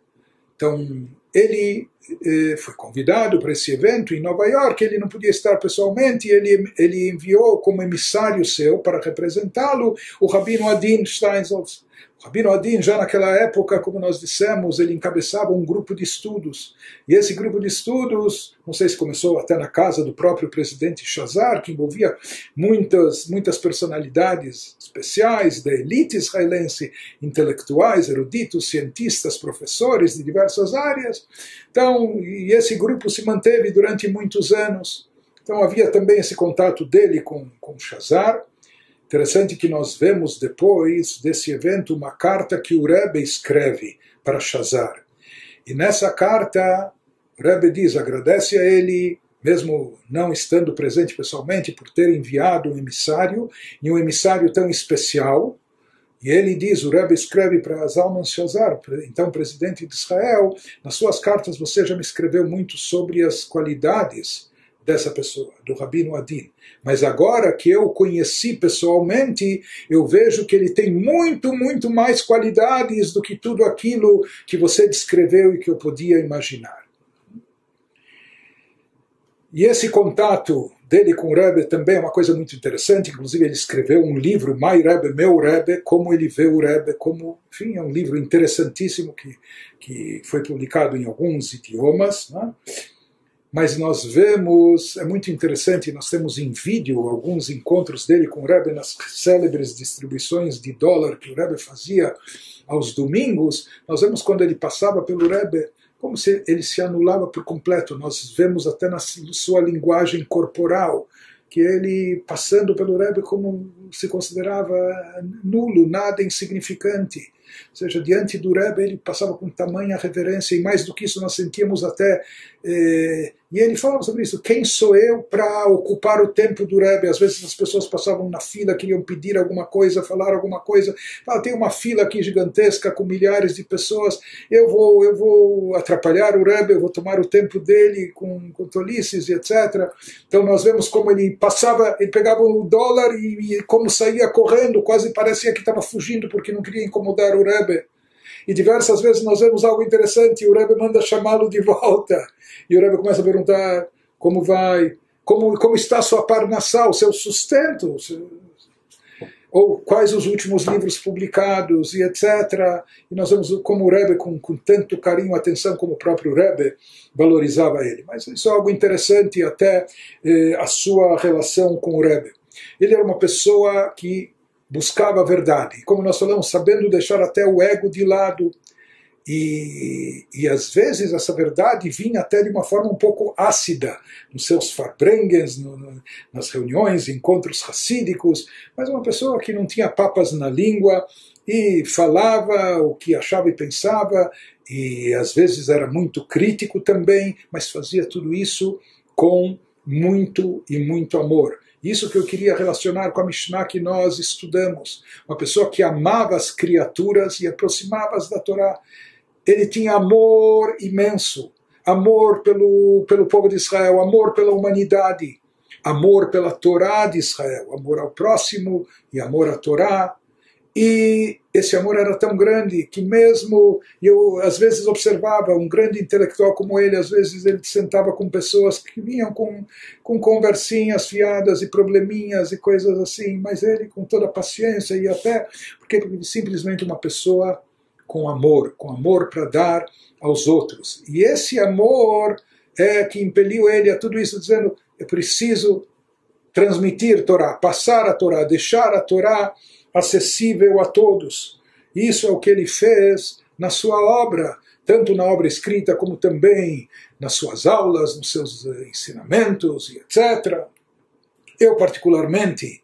então ele foi convidado para esse evento em Nova York. Ele não podia estar pessoalmente, ele enviou como emissário seu para representá-lo o Rabino Adin Steinsaltz. O Rabino Adin, já naquela época, como nós dissemos, ele encabeçava um grupo de estudos, e esse grupo de estudos, não sei se começou até na casa do próprio presidente Shazar, que envolvia muitas personalidades especiais da elite israelense, intelectuais, eruditos, cientistas, professores de diversas áreas. Então, e esse grupo se manteve durante muitos anos. Então havia também esse contato dele com Shazar. Interessante que nós vemos depois desse evento uma carta que o Rebbe escreve para Shazar. E nessa carta, o Rebbe agradece a ele, mesmo não estando presente pessoalmente, por ter enviado um emissário, e um emissário tão especial. E ele o Rebbe escreve para Zalman Shazar, então presidente de Israel: nas suas cartas você já me escreveu muito sobre as qualidades dessa pessoa, do Rabino Adin. Mas agora que eu o conheci pessoalmente, eu vejo que ele tem muito, muito mais qualidades do que tudo aquilo que você descreveu e que eu podia imaginar. E esse contato dele com o Rebbe também é uma coisa muito interessante. Inclusive ele escreveu um livro, My Rebbe, Meu Rebbe, como ele vê o Rebbe, enfim, é um livro interessantíssimo que foi publicado em alguns idiomas, né? mas nós vemos, é muito interessante, nós temos em vídeo alguns encontros dele com o Rebbe nas célebres distribuições de dólar que o Rebbe fazia aos domingos. Nós vemos quando ele passava pelo Rebbe, como se ele se anulava por completo. Nós vemos até na sua linguagem corporal, que ele, passando pelo Rebbe, como se considerava nulo, nada insignificante. Ou seja, diante do Rebbe ele passava com tamanha reverência, e mais do que isso nós sentíamos até... e ele falava sobre isso: quem sou eu para ocupar o tempo do Rebbe? Às vezes as pessoas passavam na fila, queriam pedir alguma coisa, falar alguma coisa. Tem uma fila aqui gigantesca com milhares de pessoas, eu vou atrapalhar o Rebbe, eu vou tomar o tempo dele com tolices e etc. Então nós vemos como ele passava, ele pegava o dólar e como saía correndo, quase parecia que estava fugindo porque não queria incomodar o Rebbe. E diversas vezes nós vemos algo interessante, e o Rebbe manda chamá-lo de volta. E o Rebbe começa a perguntar como vai, como está a sua parnassá, o seu sustento, ou quais os últimos livros publicados, e etc. E nós vemos como o Rebbe, com tanto carinho e atenção como o próprio Rebbe, valorizava ele. Mas isso é algo interessante, até a sua relação com o Rebbe. Ele era uma pessoa que buscava a verdade, e como nós falamos, sabendo deixar até o ego de lado, e às vezes essa verdade vinha até de uma forma um pouco ácida, nos seus farbrengens, nas reuniões, encontros racídicos, mas uma pessoa que não tinha papas na língua, e falava o que achava e pensava, e às vezes era muito crítico também, mas fazia tudo isso com muito e muito amor. Isso que eu queria relacionar com a Mishnah que nós estudamos. Uma pessoa que amava as criaturas e aproximava-as da Torá. Ele tinha amor imenso. Amor pelo povo de Israel, amor pela humanidade, amor pela Torá de Israel, amor ao próximo e amor à Torá. E esse amor era tão grande que mesmo eu às vezes observava um grande intelectual como ele, às vezes ele sentava com pessoas que vinham com conversinhas fiadas e probleminhas e coisas assim, mas ele com toda a paciência, e até porque simplesmente uma pessoa com amor para dar aos outros. E esse amor é que impeliu ele a tudo isso, dizendo: eu preciso transmitir Torá, passar a Torá, deixar a Torá acessível a todos. Isso é o que ele fez na sua obra, tanto na obra escrita como também nas suas aulas, nos seus ensinamentos e etc. Eu particularmente,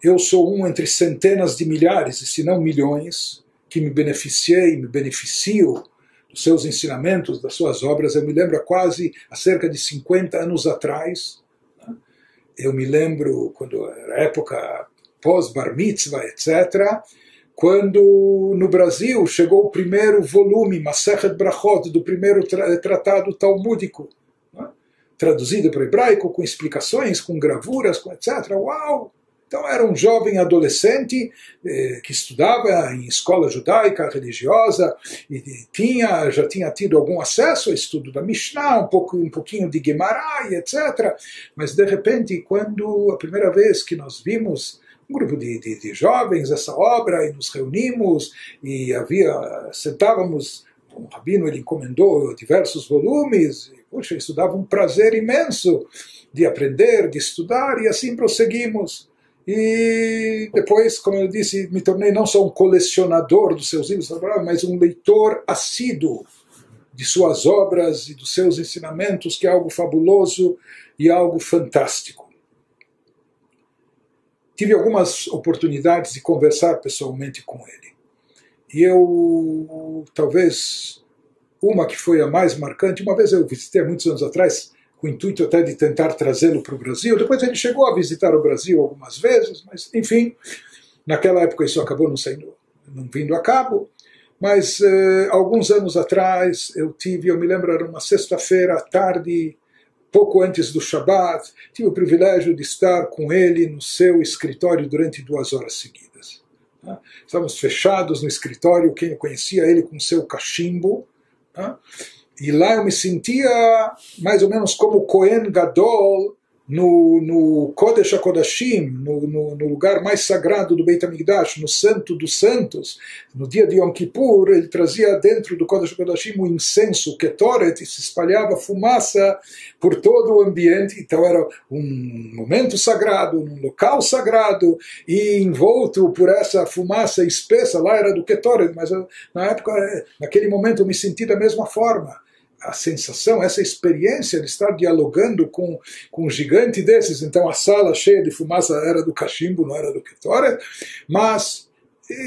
eu sou um entre centenas de milhares, se não milhões, que me beneficio dos seus ensinamentos, das suas obras. Eu me lembro há cerca de 50 anos atrás, eu me lembro quando era época pós-bar mitzvah, etc., quando no Brasil chegou o primeiro volume, Masechet Brachot, do primeiro tratado talmúdico, traduzido para o hebraico, com explicações, com gravuras, com etc. Uau! Então era um jovem adolescente que estudava em escola judaica religiosa e já tinha tido algum acesso ao estudo da Mishnah, um pouquinho de Gemara, etc. Mas de repente, quando a primeira vez que nós vimos um grupo de jovens essa obra, e nos reunimos e sentávamos, o rabino ele encomendou diversos volumes, e, puxa, isso dava um prazer imenso de aprender, de estudar, e assim prosseguimos. E depois, como eu disse, me tornei não só um colecionador dos seus livros, mas um leitor assíduo de suas obras e dos seus ensinamentos, que é algo fabuloso e algo fantástico. Tive algumas oportunidades de conversar pessoalmente com ele. E talvez, uma que foi a mais marcante, uma vez eu visitei há muitos anos atrás, com o intuito até de tentar trazê-lo para o Brasil. Depois ele chegou a visitar o Brasil algumas vezes, mas, enfim, naquela época isso acabou não vindo a cabo. Mas, alguns anos atrás, eu me lembro, era uma sexta-feira à tarde, pouco antes do Shabat, tive o privilégio de estar com ele no seu escritório durante 2 horas seguidas. Estávamos fechados no escritório, quem conhecia ele com seu cachimbo, e lá eu me sentia mais ou menos como Cohen Gadol no Kodesh HaKodashim, no lugar mais sagrado do Beit HaMikdash, no Santo dos Santos, no dia de Yom Kippur, ele trazia dentro do Kodesh HaKodashim o incenso, o Ketoret, e se espalhava fumaça por todo o ambiente. Então era um momento sagrado, um local sagrado, e envolto por essa fumaça espessa, lá era do Ketoret, mas na época, naquele momento eu me senti da mesma forma. A sensação, essa experiência de estar dialogando com um gigante desses. Então a sala cheia de fumaça era do cachimbo, não era do Ketoret, mas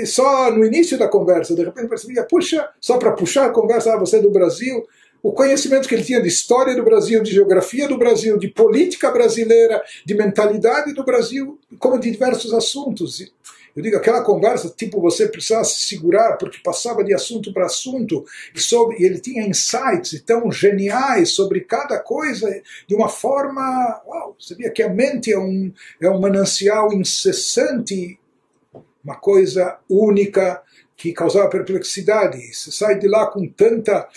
só no início da conversa, de repente percebia, puxa, só para puxar a conversa, você é do Brasil, o conhecimento que ele tinha de história do Brasil, de geografia do Brasil, de política brasileira, de mentalidade do Brasil, como de diversos assuntos. Eu digo, aquela conversa, tipo, você precisava se segurar, porque passava de assunto para assunto, e ele tinha insights tão geniais sobre cada coisa, de uma forma, uau, você via que a mente é um manancial incessante, uma coisa única, que causava perplexidade. Você sai de lá com tanta,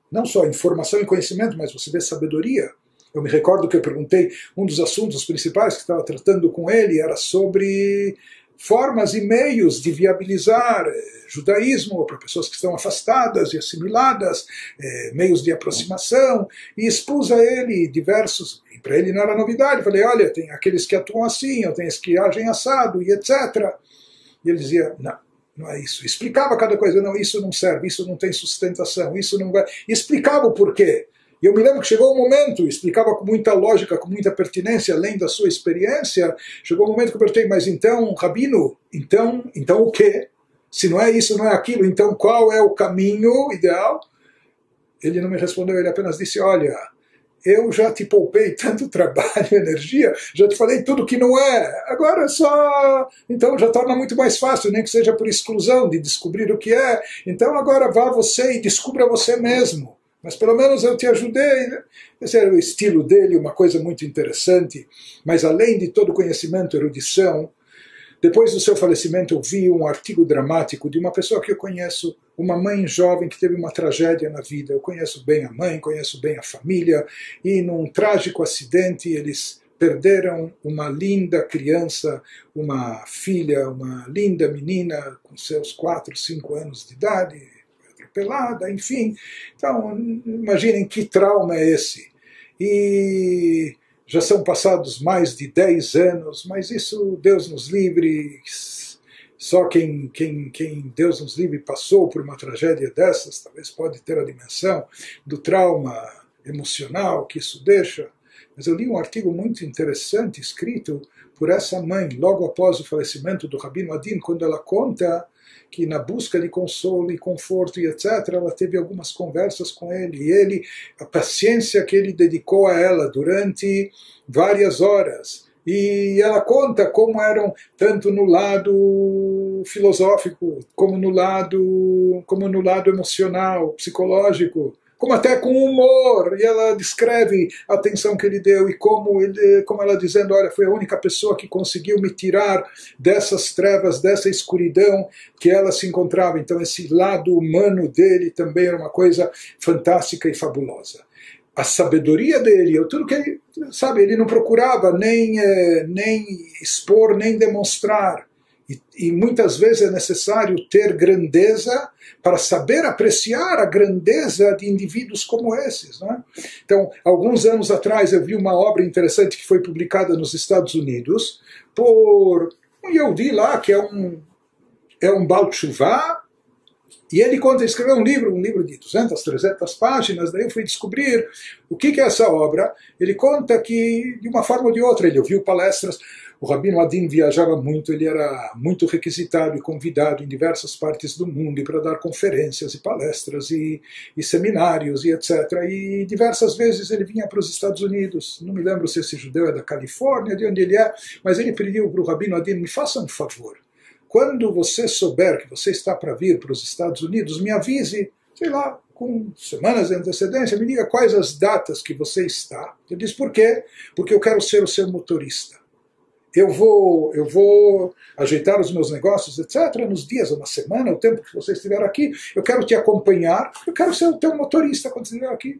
não só informação e conhecimento, mas você vê sabedoria. Eu me recordo que eu perguntei, um dos assuntos principais que estava tratando com ele era sobre formas e meios de viabilizar judaísmo para pessoas que estão afastadas e assimiladas, meios de aproximação, e expus a ele diversos, e para ele não era novidade, falei, olha, tem aqueles que atuam assim, eu tenho os que agem assado, e etc. E ele dizia, não é isso. Explicava cada coisa, não, isso não serve, isso não tem sustentação, isso não vai... E explicava o porquê. E eu me lembro que chegou um momento, explicava com muita lógica, com muita pertinência, além da sua experiência, chegou um momento que eu perguntei, mas então, Rabino, então o quê? Se não é isso, não é aquilo, então qual é o caminho ideal? Ele não me respondeu, ele apenas disse, olha, eu já te poupei tanto trabalho e energia, já te falei tudo que não é, agora é só... Então já torna muito mais fácil, nem que seja por exclusão, de descobrir o que é. Então agora vá você e descubra você mesmo. Mas pelo menos eu te ajudei. Esse era o estilo dele, uma coisa muito interessante. Mas além de todo conhecimento, erudição, depois do seu falecimento eu vi um artigo dramático de uma pessoa que eu conheço, uma mãe jovem que teve uma tragédia na vida. Eu conheço bem a mãe, conheço bem a família, e num trágico acidente eles perderam uma linda criança, uma filha, uma linda menina com seus 4, 5 anos de idade, pelada, enfim. Então, imaginem que trauma é esse. E já são passados mais de 10 anos, mas isso, Deus nos livre, só quem Deus nos livre passou por uma tragédia dessas, talvez pode ter a dimensão do trauma emocional que isso deixa. Mas eu li um artigo muito interessante, escrito por essa mãe, logo após o falecimento do Rabino Adin, quando ela conta que na busca de consolo e conforto e etc., ela teve algumas conversas com ele, e ele, a paciência que ele dedicou a ela durante várias horas, e ela conta como eram, tanto no lado filosófico, como no lado emocional, psicológico, como até com humor, e ela descreve a atenção que ele deu, e como ela dizendo, olha, foi a única pessoa que conseguiu me tirar dessas trevas, dessa escuridão que ela se encontrava. Então esse lado humano dele também era uma coisa fantástica e fabulosa. A sabedoria dele, tudo que ele, sabe, ele não procurava nem expor, nem demonstrar. E muitas vezes é necessário ter grandeza para saber apreciar a grandeza de indivíduos como esses. Não é? Então, alguns anos atrás eu vi uma obra interessante que foi publicada nos Estados Unidos por um Yehudi lá, que é um Baal Teshuvah, e ele escreveu um livro de 200, 300 páginas, daí eu fui descobrir o que é essa obra. Ele conta que, de uma forma ou de outra, ele ouviu palestras. O Rabino Adin viajava muito, ele era muito requisitado e convidado em diversas partes do mundo para dar conferências e palestras e seminários e etc. E diversas vezes ele vinha para os Estados Unidos. Não me lembro se esse judeu é da Califórnia, de onde ele é, mas ele pediu para o Rabino Adin, me faça um favor. Quando você souber que você está para vir para os Estados Unidos, me avise, sei lá, com semanas de antecedência, me diga quais as datas que você está. Eu disse, por quê? Porque eu quero ser o seu motorista. Eu vou ajeitar os meus negócios, etc., nos dias ou na semana, o tempo que você estiver aqui, eu quero te acompanhar, eu quero ser o teu motorista quando estiver aqui.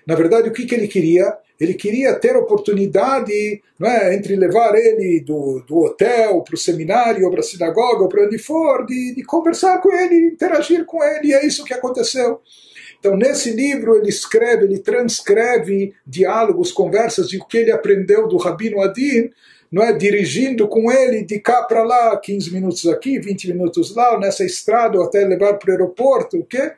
Na verdade, o que ele queria? Ele queria ter oportunidade, não é, entre levar ele do hotel para o seminário, ou para a sinagoga, ou para onde for, de conversar com ele, interagir com ele, e é isso que aconteceu. Então, nesse livro, ele escreve, ele transcreve diálogos, conversas de o que ele aprendeu do Rabino Adin, não é, dirigindo com ele de cá para lá, 15 minutos aqui, 20 minutos lá, nessa estrada, ou até levar para o aeroporto, o quê?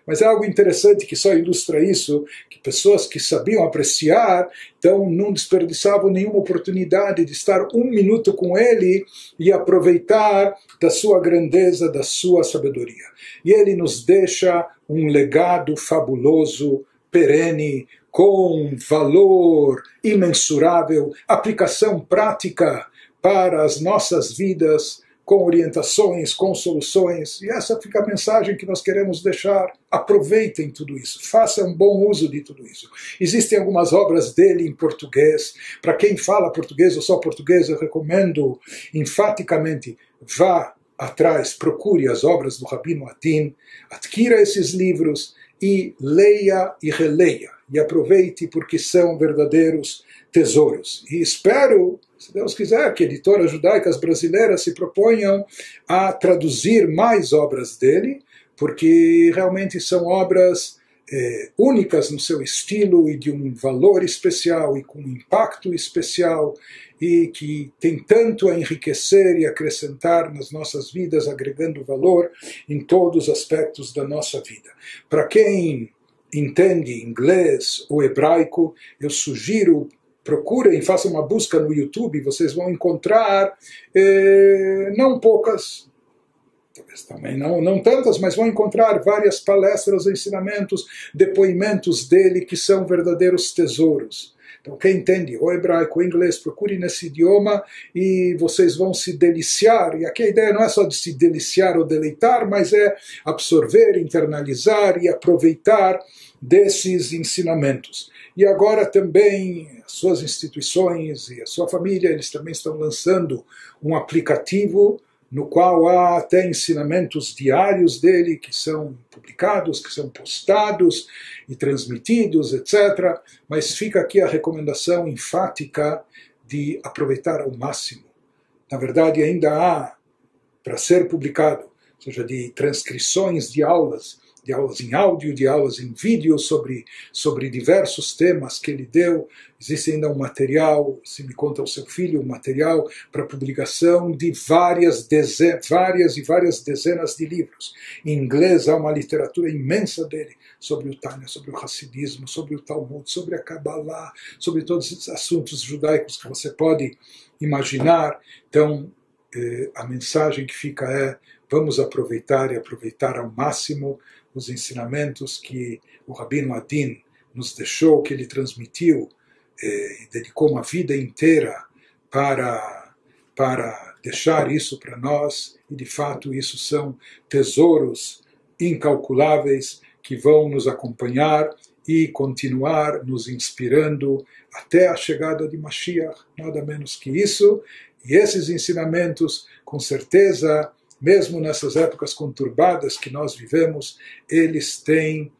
Mas é algo interessante que só ilustra isso, que pessoas que sabiam apreciar, então não desperdiçavam nenhuma oportunidade de estar um minuto com ele e aproveitar da sua grandeza, da sua sabedoria. E ele nos deixa um legado fabuloso, perene, com valor imensurável, aplicação prática para as nossas vidas, com orientações, com soluções, e essa fica a mensagem que nós queremos deixar. Aproveitem tudo isso, façam um bom uso de tudo isso. Existem algumas obras dele em português, para quem fala português ou só português, eu recomendo enfaticamente, vá atrás, procure as obras do Rabino Adin, adquira esses livros e leia e releia, e aproveite porque são verdadeiros tesouros. E espero, se Deus quiser, que editoras judaicas brasileiras se proponham a traduzir mais obras dele, porque realmente são obras únicas no seu estilo e de um valor especial e com um impacto especial e que tem tanto a enriquecer e acrescentar nas nossas vidas, agregando valor em todos os aspectos da nossa vida. Para quem entende inglês ou hebraico, eu sugiro, procurem, façam uma busca no YouTube, vocês vão encontrar, não poucas, talvez também não tantas, mas vão encontrar várias palestras, ensinamentos, depoimentos dele que são verdadeiros tesouros. Então, quem entende o hebraico, o inglês, procure nesse idioma e vocês vão se deliciar. E aqui a ideia não é só de se deliciar ou deleitar, mas é absorver, internalizar e aproveitar desses ensinamentos. E agora também as suas instituições e a sua família, eles também estão lançando um aplicativo no qual há até ensinamentos diários dele que são publicados, que são postados e transmitidos, etc. Mas fica aqui a recomendação enfática de aproveitar ao máximo. Na verdade, ainda há para ser publicado, ou seja, de transcrições de aulas em áudio, de aulas em vídeo sobre diversos temas que ele deu. Existe ainda um material, se me conta o seu filho, um material para publicação de várias dezenas de livros. Em inglês há uma literatura imensa dele sobre o Tânia, sobre o Hassidismo, sobre o Talmud, sobre a Kabbalah, sobre todos esses assuntos judaicos que você pode imaginar. Então, a mensagem que fica é: vamos aproveitar e aproveitar ao máximo os ensinamentos que o Rabino Adin nos deixou, que ele transmitiu e dedicou uma vida inteira para deixar isso para nós, e de fato isso são tesouros incalculáveis que vão nos acompanhar e continuar nos inspirando até a chegada de Mashiach, nada menos que isso. E esses ensinamentos, com certeza, mesmo nessas épocas conturbadas que nós vivemos, eles têm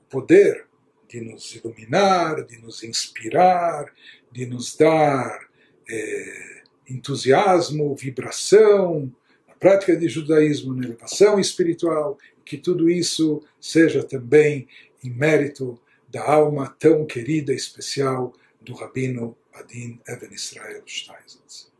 poder de nos iluminar, de nos inspirar, de nos dar entusiasmo, vibração, na prática de judaísmo, na elevação espiritual, que tudo isso seja também em mérito da alma tão querida e especial do Rabino Adin Even Israel Steinsaltz.